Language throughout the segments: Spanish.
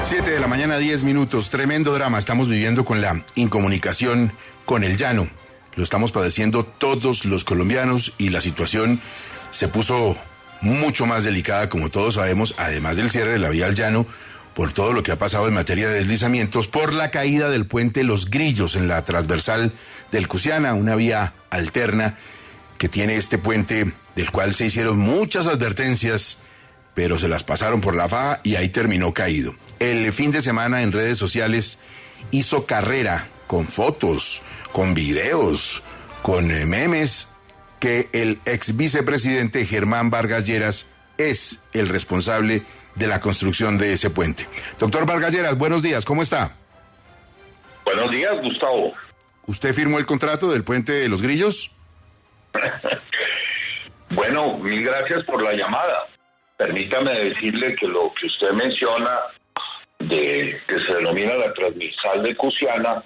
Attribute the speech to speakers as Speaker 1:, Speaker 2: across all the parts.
Speaker 1: 7 de la mañana, 10 minutos. Tremendo drama estamos viviendo con la incomunicación con el llano. Lo estamos padeciendo todos los colombianos y la situación se puso mucho más delicada, como todos sabemos, además del cierre de la vía al llano, por todo lo que ha pasado en materia de deslizamientos, por la caída del puente Los Grillos en la transversal del Cusiana, una vía alterna que tiene este puente del cual se hicieron muchas advertencias, pero se las pasaron por la faja y ahí terminó caído. El fin de semana en redes sociales hizo carrera con fotos, con videos, con memes, que el ex vicepresidente Germán Vargas Lleras es el responsable de la construcción de ese puente. Doctor Vargas Lleras, buenos días, ¿cómo está?
Speaker 2: Buenos días, Gustavo.
Speaker 1: ¿Usted firmó el contrato del puente de Los Grillos?
Speaker 2: Bueno, mil gracias por la llamada. Permítame decirle que lo que usted menciona, de que se denomina la transversal de Cusiana,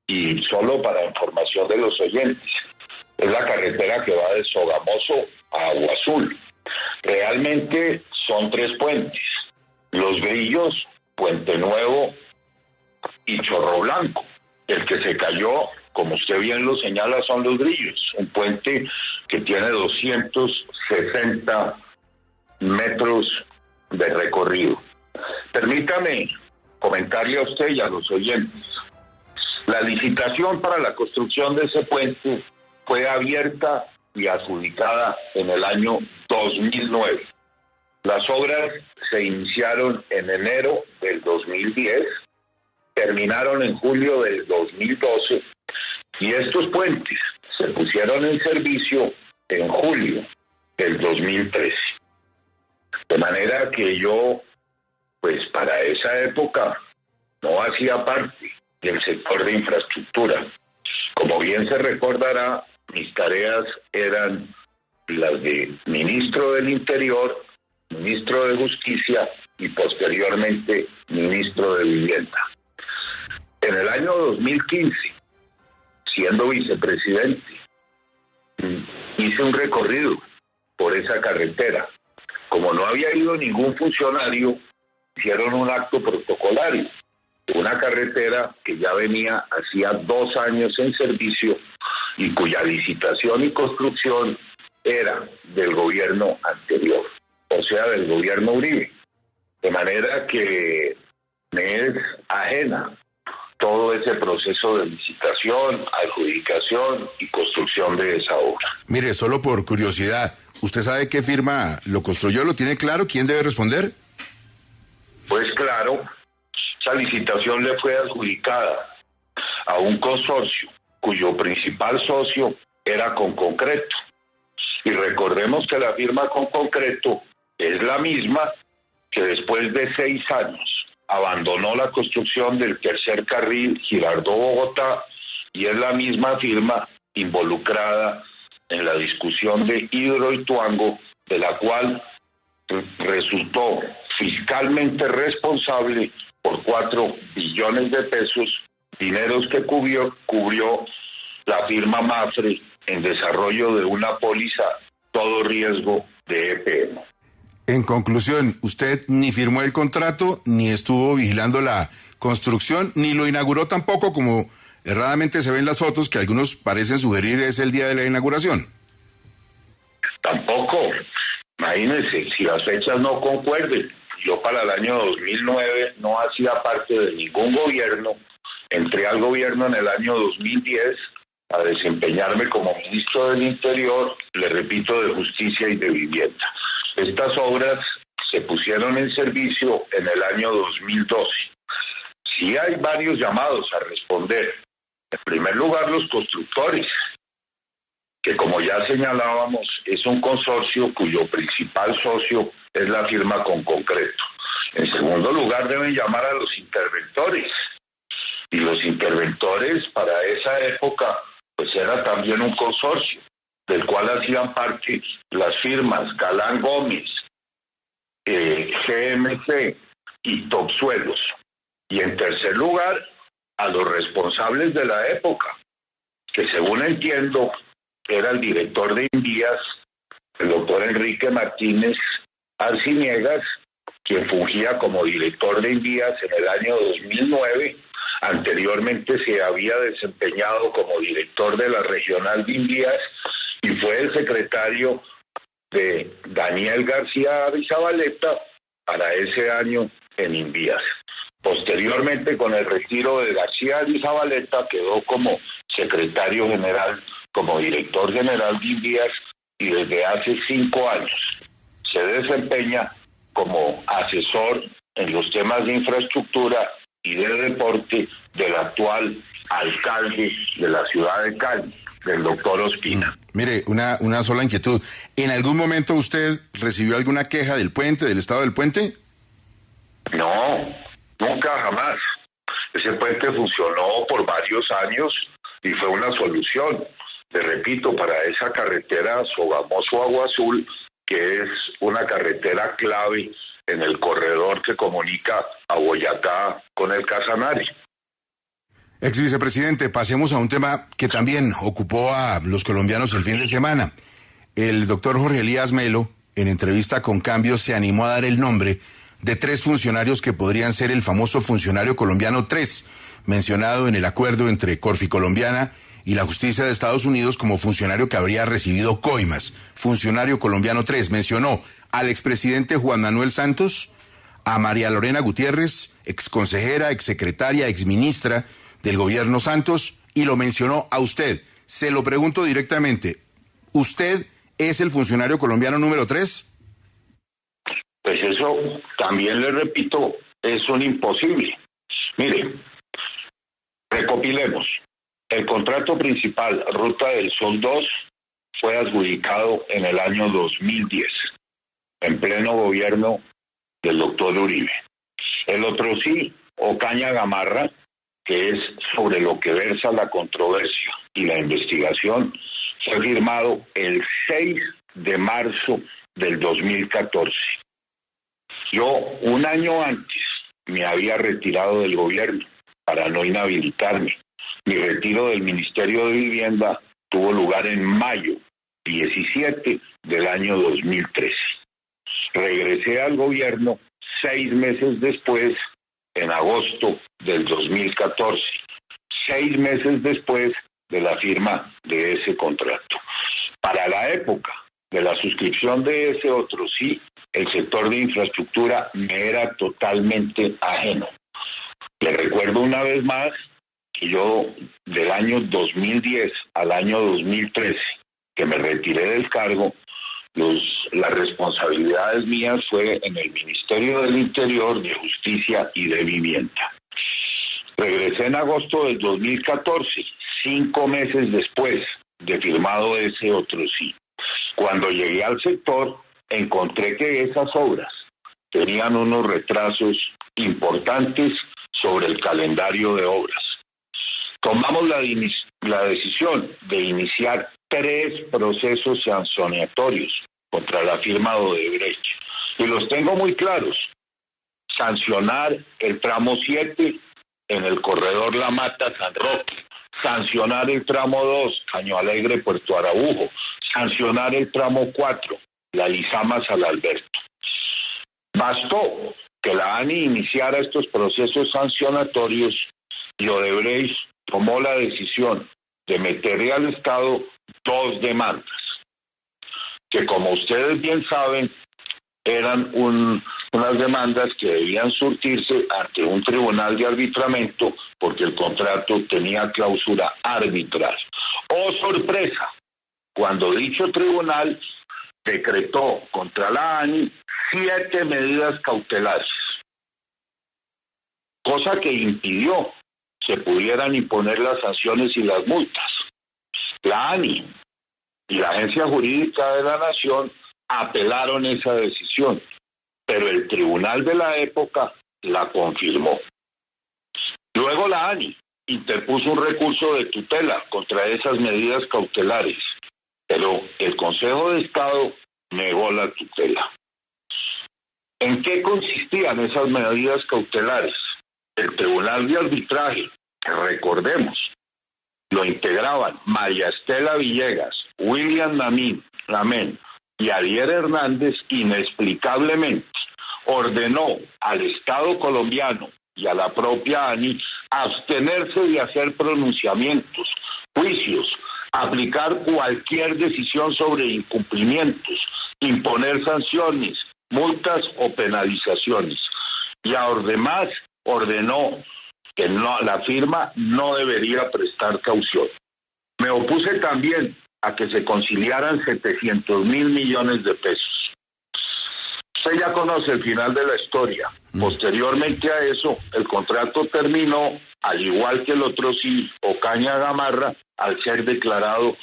Speaker 2: y solo para información de los oyentes, es la carretera que va de Sogamoso a Agua Azul. Realmente son 3 puentes: Los Grillos, Puente Nuevo y Chorro Blanco. El que se cayó, como usted bien lo señala, son Los Grillos, un puente que tiene 260 metros de recorrido. Permítame comentarle a usted y a los oyentes. La licitación para la construcción de ese puente fue abierta y adjudicada en el año 2009. Las obras se iniciaron en enero del 2010, terminaron en julio del 2012 y estos puentes se pusieron en servicio en julio del 2013. De manera que yo, pues para esa época, no hacía parte del sector de infraestructura. Como bien se recordará, mis tareas eran las de ministro del Interior, ministro de Justicia y posteriormente ministro de Vivienda. En el año 2015, siendo vicepresidente, hice un recorrido por esa carretera. Como no había ido ningún funcionario, hicieron un acto protocolario de una carretera que ya venía hacía 2 años en servicio y cuya licitación y construcción era del gobierno anterior, o sea, del gobierno Uribe. De manera que me es ajena todo ese proceso de licitación, adjudicación y construcción de esa obra.
Speaker 1: Mire, solo por curiosidad, ¿usted sabe qué firma lo construyó? ¿Lo tiene claro? ¿Quién debe responder?
Speaker 2: Pues claro, esa licitación le fue adjudicada a un consorcio cuyo principal socio era Conconcreto. Y recordemos que la firma Conconcreto es la misma que después de 6 años abandonó la construcción del tercer carril Girardot-Bogotá y es la misma firma involucrada en la discusión de Hidroituango, de la cual resultó fiscalmente responsable por 4 billones de pesos, dineros que cubrió la firma Mapfre en desarrollo de una póliza todo riesgo de EPM.
Speaker 1: En conclusión, usted ni firmó el contrato, ni estuvo vigilando la construcción, ni lo inauguró tampoco, como erradamente se ven las fotos que algunos parecen sugerir es el día de la inauguración.
Speaker 2: Tampoco. Imagínense, si las fechas no concuerden. Yo para el año 2009 no hacía parte de ningún gobierno. Entré al gobierno en el año 2010 a desempeñarme como ministro del Interior, le repito, de Justicia y de Vivienda. Estas obras se pusieron en servicio en el año 2012. Sí hay varios llamados a responder. En primer lugar, los constructores, que como ya señalábamos, es un consorcio cuyo principal socio es la firma Conconcreto. En segundo lugar, deben llamar a los interventores. Y los interventores para esa época, pues era también un consorcio, del cual hacían parte las firmas Galán Gómez, GMC y Topsuelos. Y en tercer lugar, a los responsables de la época, que según entiendo, era el director de Invías, el doctor Enrique Martínez Arciniegas, quien fungía como director de Invías en el año 2009. Anteriormente se había desempeñado como director de la regional de Invías y fue el secretario de Daniel García Zabaleta para ese año en Invías. Posteriormente, con el retiro de García Zabaleta, quedó como secretario general, como director general de Invías, y desde hace 5 años se desempeña como asesor en los temas de infraestructura y de deporte del actual alcalde de la ciudad de Cali, del doctor Ospina.
Speaker 1: Mire, una sola inquietud. ¿En algún momento usted recibió alguna queja del puente, del estado del puente?
Speaker 2: No, nunca, jamás. Ese puente funcionó por varios años y fue una solución. Le repito, para esa carretera Sogamoso-Agua Azul, que es una carretera clave en el corredor que comunica a Boyacá con el Casanare.
Speaker 1: Ex vicepresidente, pasemos a un tema que también ocupó a los colombianos el fin de semana. El doctor Jorge Elías Melo, en entrevista con Cambios, se animó a dar el nombre de 3 funcionarios que podrían ser el famoso funcionario colombiano 3, mencionado en el acuerdo entre Corficolombiana y la justicia de Estados Unidos como funcionario que habría recibido coimas. Funcionario colombiano 3 mencionó al expresidente Juan Manuel Santos, a María Lorena Gutiérrez, exconsejera, exsecretaria, exministra del gobierno Santos, y lo mencionó a usted. Se lo pregunto directamente, ¿usted es el funcionario colombiano número 3?
Speaker 2: Pues eso, también le repito, es un imposible. Mire, recopilemos. El contrato principal, Ruta del Sol 2, fue adjudicado en el año 2010, en pleno gobierno del doctor Uribe. El otro sí, Ocaña Gamarra, que es sobre lo que versa la controversia y la investigación, fue firmado el 6 de marzo del 2014. Yo, un año antes, me había retirado del gobierno para no inhabilitarme. Mi retiro del Ministerio de Vivienda tuvo lugar en mayo 17 del año 2013. Regresé al gobierno 6 meses después, en agosto del 2014, 6 meses después de la firma de ese contrato. Para la época de la suscripción de ese otro sí, el sector de infraestructura me era totalmente ajeno. Le recuerdo una vez más que yo del año 2010 al año 2013, que me retiré del cargo, las responsabilidades mías fue en el Ministerio del Interior, de Justicia y de Vivienda. Regresé en agosto del 2014, 5 meses después de firmado ese otro sí. Cuando llegué al sector, encontré que esas obras tenían unos retrasos importantes sobre el calendario de obras. Tomamos la decisión de iniciar 3 procesos sancionatorios contra la firma de Odebrecht. Y los tengo muy claros. Sancionar el tramo 7 en el corredor La Mata-San Roque. Sancionar el tramo 2, Caño Alegre, Puerto Araujo. Sancionar el tramo 4, La Lizama-San Alberto. Bastó que la ANI iniciara estos procesos sancionatorios y Odebrecht tomó la decisión de meterle al Estado 2 demandas, que como ustedes bien saben, eran unas demandas que debían surtirse ante un tribunal de arbitramiento porque el contrato tenía cláusula arbitral. ¡Oh, sorpresa! Cuando dicho tribunal decretó contra la ANI 7 medidas cautelares, cosa que impidió se pudieran imponer las sanciones y las multas. La ANI y la Agencia Jurídica de la Nación apelaron esa decisión, pero el tribunal de la época la confirmó. Luego la ANI interpuso un recurso de tutela contra esas medidas cautelares, pero el Consejo de Estado negó la tutela. ¿En qué consistían esas medidas cautelares? El Tribunal de Arbitraje, que recordemos, lo integraban María Estela Villegas, William Lamén y Ariel Hernández, inexplicablemente, ordenó al Estado colombiano y a la propia ANI abstenerse de hacer pronunciamientos, juicios, aplicar cualquier decisión sobre incumplimientos, imponer sanciones, multas o penalizaciones. Y además ordenó que la firma no debería prestar caución. Me opuse también a que se conciliaran 700 mil millones de pesos. Usted ya conoce el final de la historia. Posteriormente a eso, el contrato terminó, al igual que el otro sí, Ocaña Gamarra, al ser declarado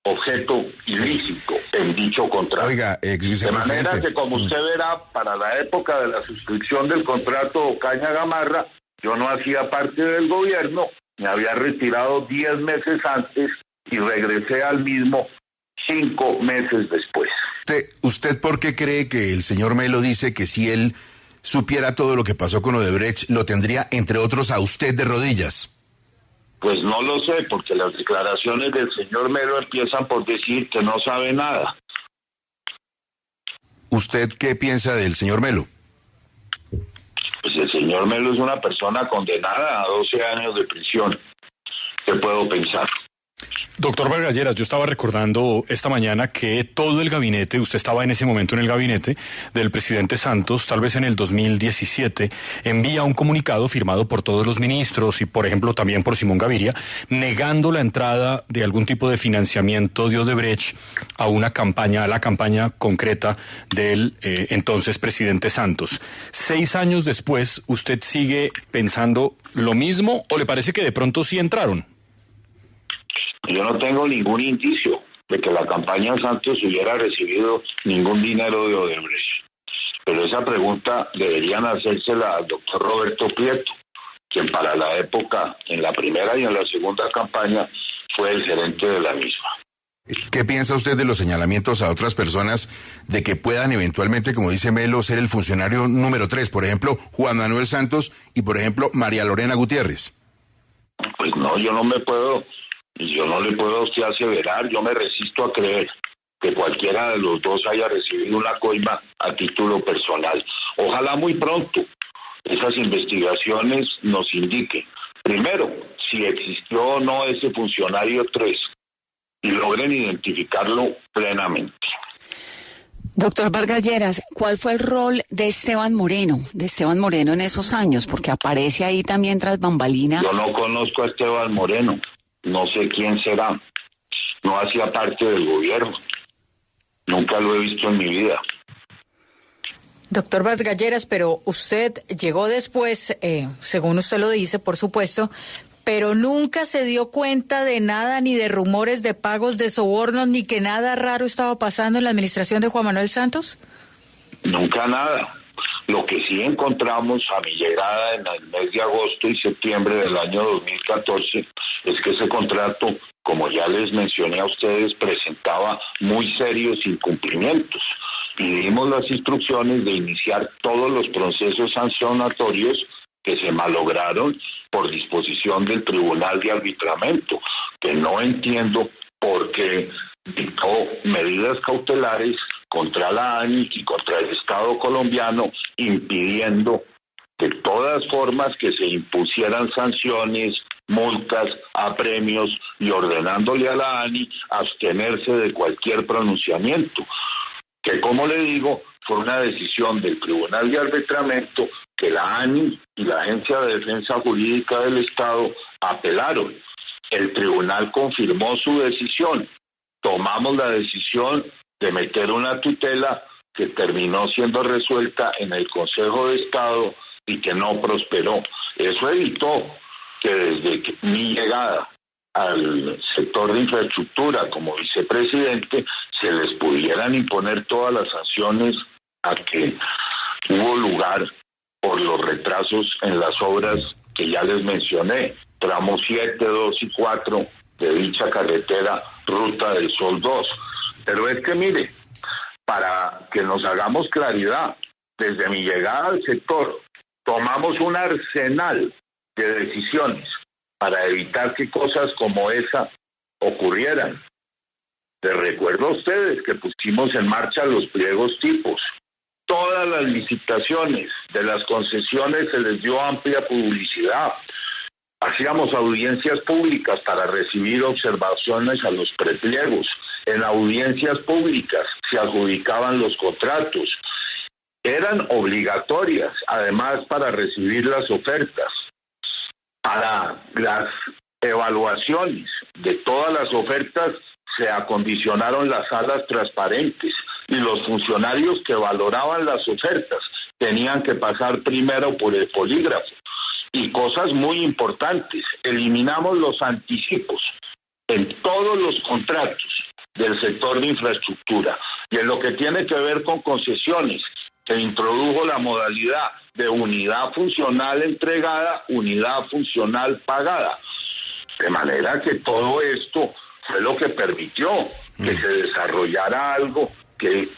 Speaker 2: objeto ilícito en dicho contrato.
Speaker 1: Oiga,
Speaker 2: de manera que, como usted verá, para la época de la suscripción del contrato Ocaña Gamarra, yo no hacía parte del gobierno, me había retirado 10 meses antes y regresé al mismo 5 meses después.
Speaker 1: ¿Usted por qué cree que el señor Melo dice que si él supiera todo lo que pasó con Odebrecht, lo tendría, entre otros, a usted de rodillas?
Speaker 2: Pues no lo sé, porque las declaraciones del señor Melo empiezan por decir que no sabe nada.
Speaker 1: ¿Usted qué piensa del señor Melo?
Speaker 2: Pues el señor Melo es una persona condenada a 12 años de prisión. ¿Qué puedo pensar?
Speaker 3: Doctor Vargas Lleras, yo estaba recordando esta mañana que todo el gabinete, usted estaba en ese momento en el gabinete del presidente Santos, tal vez en el 2017, envía un comunicado firmado por todos los ministros y, por ejemplo, también por Simón Gaviria, negando la entrada de algún tipo de financiamiento de Odebrecht a una campaña, a la campaña concreta del entonces presidente Santos. 6 años después, ¿usted sigue pensando lo mismo o le parece que de pronto sí entraron?
Speaker 2: Yo no tengo ningún indicio de que la campaña Santos hubiera recibido ningún dinero de Odebrecht. Pero esa pregunta deberían hacérsela al doctor Roberto Prieto, quien para la época, en la primera y en la segunda campaña, fue el gerente de la misma.
Speaker 1: ¿Qué piensa usted de los señalamientos a otras personas de que puedan eventualmente, como dice Melo, ser el funcionario número 3? Por ejemplo, Juan Manuel Santos y, por ejemplo, María Lorena Gutiérrez.
Speaker 2: Pues no, yo no le puedo a usted aseverar, yo me resisto a creer que cualquiera de los dos haya recibido una coima a título personal. Ojalá muy pronto esas investigaciones nos indiquen, primero, si existió o no ese funcionario 3 y logren identificarlo plenamente.
Speaker 4: Doctor Vargas Lleras, ¿cuál fue el rol de Esteban Moreno en esos años? Porque aparece ahí también tras bambalina.
Speaker 2: Yo no conozco a Esteban Moreno. No sé quién será. No hacía parte del gobierno. Nunca lo he visto en mi vida.
Speaker 5: Doctor Vargas Lleras, pero usted llegó después, según usted lo dice, por supuesto, pero nunca se dio cuenta de nada, ni de rumores de pagos de sobornos, ni que nada raro estaba pasando en la administración de Juan Manuel Santos.
Speaker 2: Nunca nada. Lo que sí encontramos a mi llegada en el mes de agosto y septiembre del año 2014 es que ese contrato, como ya les mencioné a ustedes, presentaba muy serios incumplimientos. Y dimos las instrucciones de iniciar todos los procesos sancionatorios que se malograron por disposición del Tribunal de Arbitramiento, que no entiendo por qué dictó medidas cautelares contra la ANI y contra el Estado colombiano, impidiendo de todas formas que se impusieran sanciones, multas, apremios y ordenándole a la ANI abstenerse de cualquier pronunciamiento, que, como le digo, fue una decisión del Tribunal de Arbitramiento que la ANI y la Agencia de Defensa Jurídica del Estado apelaron. El tribunal confirmó su decisión. Tomamos la decisión de meter una tutela que terminó siendo resuelta en el Consejo de Estado y que no prosperó. Eso evitó que desde mi llegada al sector de infraestructura como vicepresidente se les pudieran imponer todas las sanciones a que hubo lugar por los retrasos en las obras que ya les mencioné, tramos 7, 2 y 4 de dicha carretera Ruta del Sol 2. Pero es que mire, para que nos hagamos claridad, desde mi llegada al sector tomamos un arsenal de decisiones para evitar que cosas como esa ocurrieran. Les recuerdo a ustedes que pusimos en marcha los pliegos tipos, todas las licitaciones de las concesiones se les dio amplia publicidad. Hacíamos audiencias públicas para recibir observaciones a los prepliegos. En audiencias públicas se adjudicaban los contratos. Eran obligatorias, además, para recibir las ofertas. Para las evaluaciones de todas las ofertas se acondicionaron las salas transparentes y los funcionarios que valoraban las ofertas tenían que pasar primero por el polígrafo. Y cosas muy importantes, eliminamos los anticipos en todos los contratos del sector de infraestructura. Y en lo que tiene que ver con concesiones, se introdujo la modalidad de unidad funcional entregada, unidad funcional pagada. De manera que todo esto fue lo que permitió que se desarrollara algo que,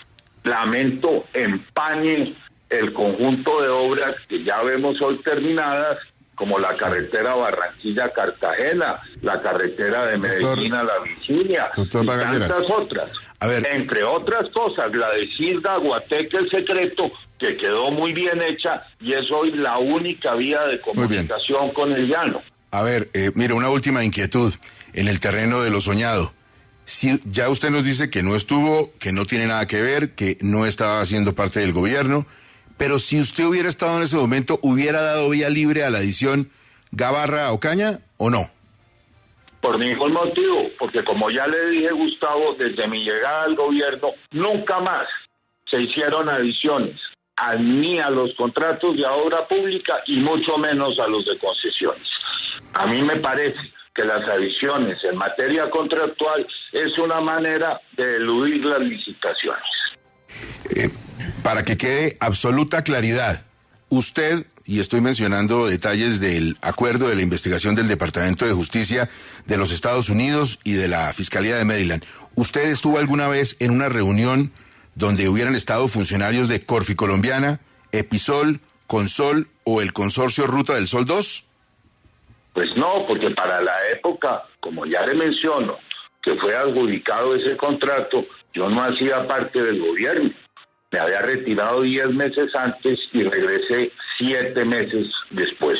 Speaker 2: lamento, empañe el conjunto de obras que ya vemos hoy terminadas, como la carretera Barranquilla-Cartagena, la carretera de Medellín a La Virginia, y tantas otras.
Speaker 1: A ver,
Speaker 2: entre otras cosas, la de Girga-Guateque El Secreto, que quedó muy bien hecha y es hoy la única vía de comunicación con el llano.
Speaker 1: A ver, mire, una última inquietud en el terreno de lo soñado. Si ya usted nos dice que no estuvo, que no tiene nada que ver, que no estaba haciendo parte del gobierno, pero si usted hubiera estado en ese momento, ¿hubiera dado vía libre a la adición Gabarra-Ocaña o no?
Speaker 2: Por ningún motivo, porque como ya le dije, Gustavo, desde mi llegada al gobierno, nunca más se hicieron adiciones ni a los contratos de obra pública y mucho menos a los de concesiones. A mí me parece que las adiciones en materia contractual es una manera de eludir las licitaciones.
Speaker 1: Para que quede absoluta claridad, usted, y estoy mencionando detalles del acuerdo de la investigación del Departamento de Justicia de los Estados Unidos y de la Fiscalía de Maryland, ¿usted estuvo alguna vez en una reunión donde hubieran estado funcionarios de Corficolombiana, Episol, Consol o el Consorcio Ruta del Sol 2?
Speaker 2: Pues no, porque para la época, como ya le menciono, que fue adjudicado ese contrato, yo no hacía parte del gobierno. Me había retirado 10 meses antes y regresé 7 meses después.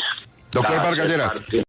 Speaker 1: Doctor Vargas Lleras.